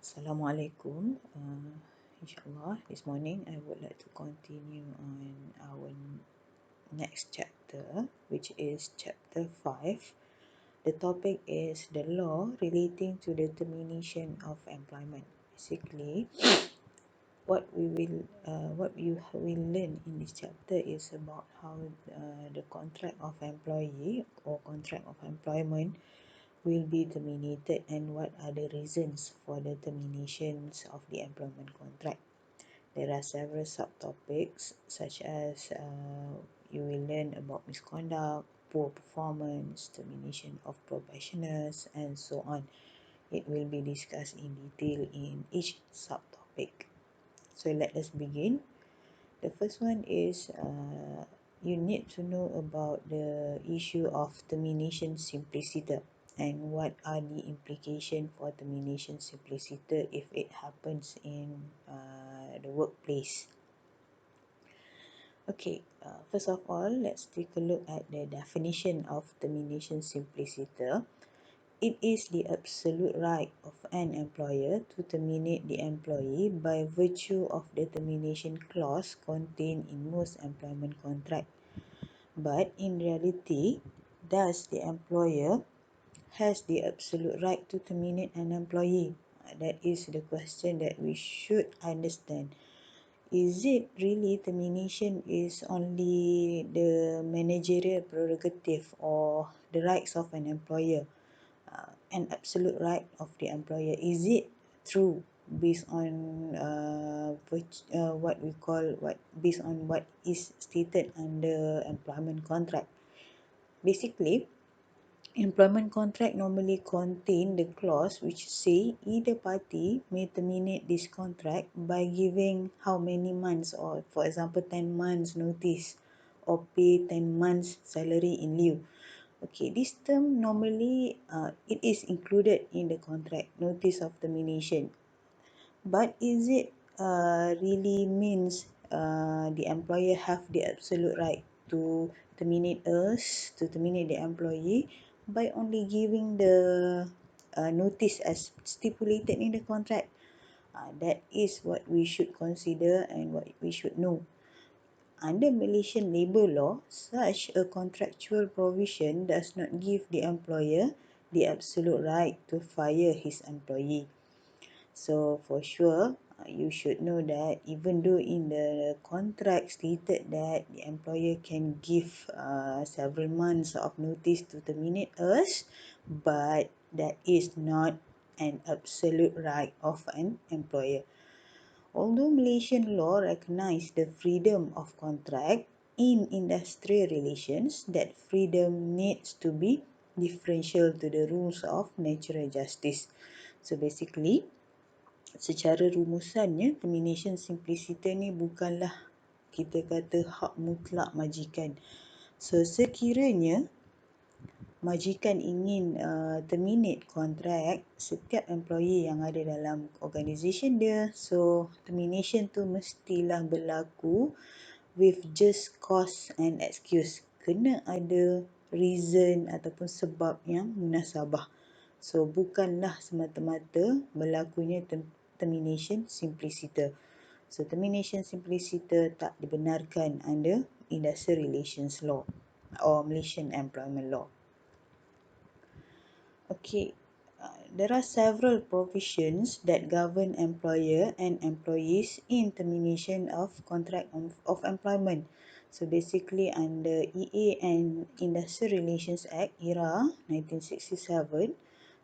Assalamualaikum. InsyaAllah, this morning I would like to continue on our next chapter, which is chapter 5. The topic is the law relating to the termination of employment. Basically, what you will learn in this chapter is about how the contract of employee or contract of employment will be terminated and what are the reasons for the terminations of the employment contract. There are several subtopics such as you will learn about misconduct, poor performance, termination of probationers, and so on. It will be discussed in detail in each subtopic. So let us begin. The first one is you need to know about the issue of termination simpliciter and what are the implications for termination simpliciter if it happens in the workplace. Okay, first of all, let's take a look at the definition of termination simpliciter. It is the absolute right of an employer to terminate the employee by virtue of the termination clause contained in most employment contracts. But in reality, does the employer has the absolute right to terminate an employee? That is the question that we should understand. Is it really termination is only the managerial prerogative or the rights of an employer? An absolute right of the employer. Is it true based on what we call based on what is stated under employment contract? Basically, employment contract normally contain the clause which say either party may terminate this contract by giving how many months, or for example 10 months notice, or pay 10 months salary in lieu. Okay, this term normally it is included in the contract, notice of termination. But is it really means the employer have the absolute right to terminate the employee by only giving the notice as stipulated in the contract? That is what we should consider and what we should know. Under Malaysian labour law, such a contractual provision does not give the employer the absolute right to fire his employee. So for sure, you should know that even though in the contract stated that the employer can give several months of notice to terminate us, but that is not an absolute right of an employer. Although Malaysian law recognise the freedom of contract in industrial relations, that freedom needs to be differential to the rules of natural justice. So basically, secara rumusannya, termination simpliciter ni bukanlah kita kata hak mutlak majikan. So sekiranya majikan ingin terminate kontrak setiap employee yang ada dalam organisation dia, so termination tu mestilah berlaku with just cause and excuse. Kena ada reason ataupun sebab yang munasabah. So bukanlah semata-mata berlakunya termination simpliciter. So termination simpliciter tak dibenarkan under industrial relations law or Malaysian employment law. Okay, there are several provisions that govern employer and employees in termination of contract of employment. So basically under EA and Industrial Relations Act era 1967,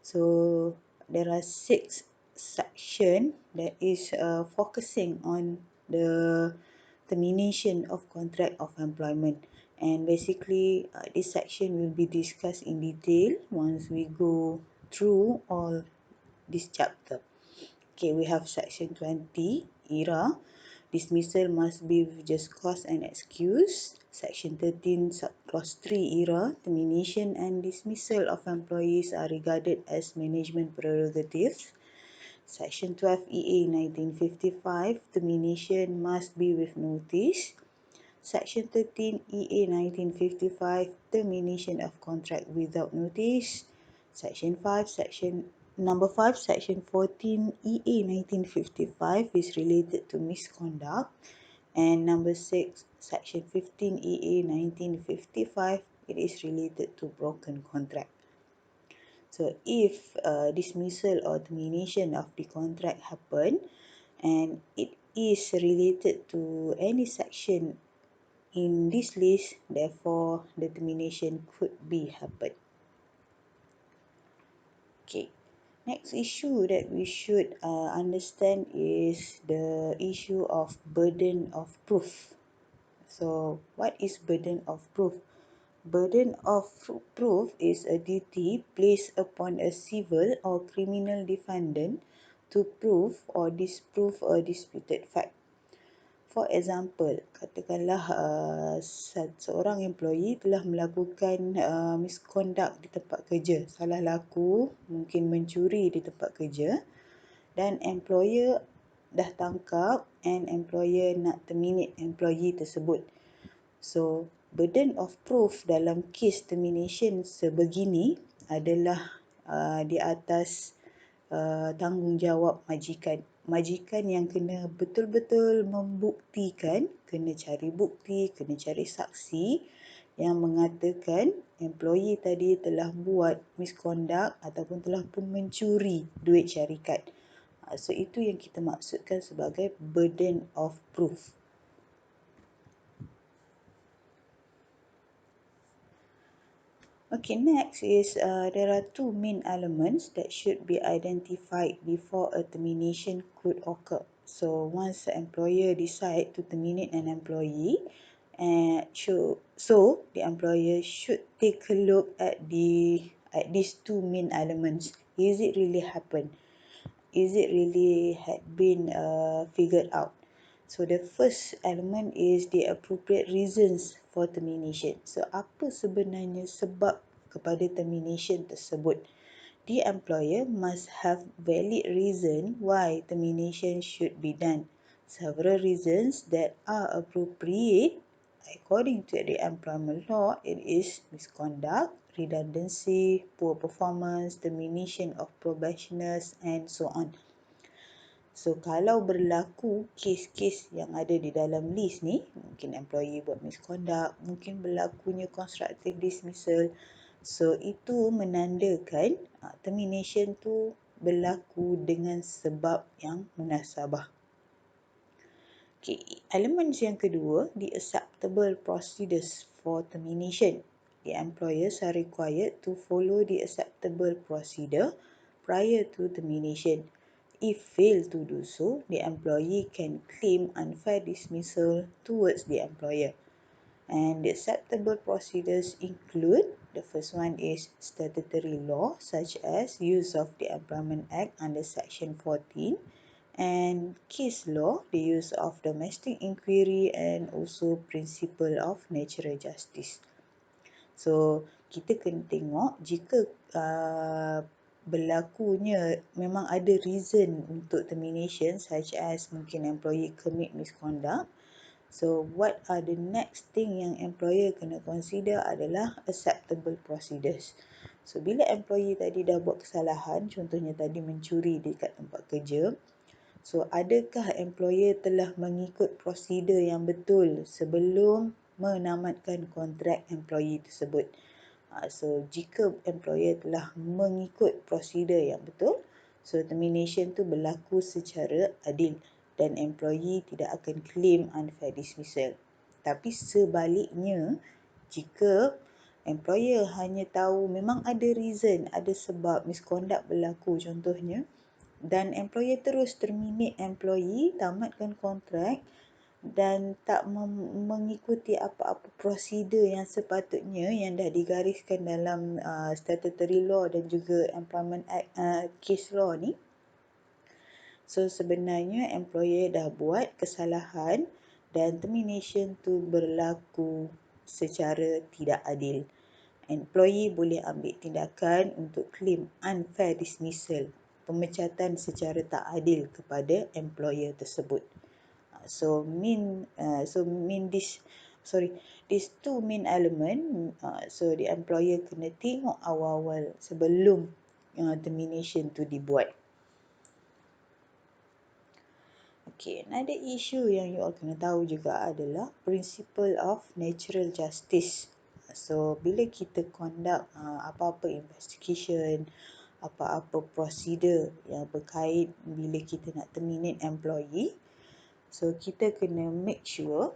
so there are 6 sections that is focusing on the termination of contract of employment. And basically this section will be discussed in detail once we go through all this chapter. Okay, we have section 20, era. Dismissal must be with just cause and excuse. Section 13, subclause 3, era. Termination and dismissal of employees are regarded as management prerogatives. Section 12 EA 1955, termination must be with notice. Section 13 EA 1955, termination of contract without notice. Section 5, Section Number 5, Section 14 EA 1955 is related to misconduct. And number 6, Section 15 EA 1955, it is related to broken contract. So if dismissal or termination of the contract happen and it is related to any section in this list, therefore the termination could be happen. Okay. Next issue that we should understand is the issue of burden of proof. So, what is burden of proof? Burden of proof is a duty placed upon a civil or criminal defendant to prove or disprove a disputed fact. For example, katakanlah seorang employee telah melakukan misconduct di tempat kerja, salah laku, mungkin mencuri di tempat kerja, dan employer dah tangkap and employer nak terminate employee tersebut. So, burden of proof dalam kes termination sebegini adalah di atas tanggungjawab majikan. Majikan yang kena betul-betul membuktikan, kena cari bukti, kena cari saksi yang mengatakan employee tadi telah buat misconduct ataupun telah pun mencuri duit syarikat. So itu yang kita maksudkan sebagai burden of proof. Okay, next is there are two main elements that should be identified before a termination could occur. So once the employer decide to terminate an employee, so the employer should take a look at these two main elements. Is it really happened? Is it really had been figured out? So the first element is the appropriate reasons for termination. So apa sebenarnya sebab kepada termination tersebut? The employer must have valid reason why termination should be done. Several reasons that are appropriate according to the employment law, it is misconduct, redundancy, poor performance, termination of probationers and so on. So kalau berlaku kes-kes yang ada di dalam list ni, mungkin employee buat misconduct, mungkin berlakunya constructive dismissal. So itu menandakan termination tu berlaku dengan sebab yang munasabah. Okay, elements yang kedua, the acceptable procedures for termination. The employers are required to follow the acceptable procedure prior to termination. If fail to do so, the employee can claim unfair dismissal towards the employer. And the acceptable procedures include, the first one is statutory law, such as use of the Employment Act under Section 14, and case law, the use of domestic inquiry, and also principle of natural justice. So, kita kena tengok jika berlakunya memang ada reason untuk termination, such as mungkin employee commit misconduct. So what are the next thing yang employer kena consider adalah acceptable procedures. So bila employee tadi dah buat kesalahan, contohnya tadi mencuri dekat tempat kerja, so adakah employer telah mengikut prosedur yang betul sebelum menamatkan kontrak employee tersebut? So, jika employer telah mengikut prosedur yang betul, so termination tu berlaku secara adil dan employee tidak akan claim unfair dismissal. Tapi sebaliknya, jika employer hanya tahu memang ada reason, ada sebab misconduct berlaku contohnya, dan employer terus terminate employee, tamatkan kontrak, dan tak mengikuti apa-apa prosedur yang sepatutnya yang dah digariskan dalam statutory law dan juga Employment Act case law ni. So sebenarnya employer dah buat kesalahan dan termination tu berlaku secara tidak adil. Employee boleh ambil tindakan untuk claim unfair dismissal, pemecatan secara tak adil kepada employer tersebut. So these two main element. So the employer kena tengok awal-awal sebelum termination tu dibuat. Okay, another issue yang you all kena tahu juga adalah principle of natural justice. So, bila kita conduct apa-apa investigation, apa-apa prosedur yang berkait bila kita nak terminate employee, so kita kena make sure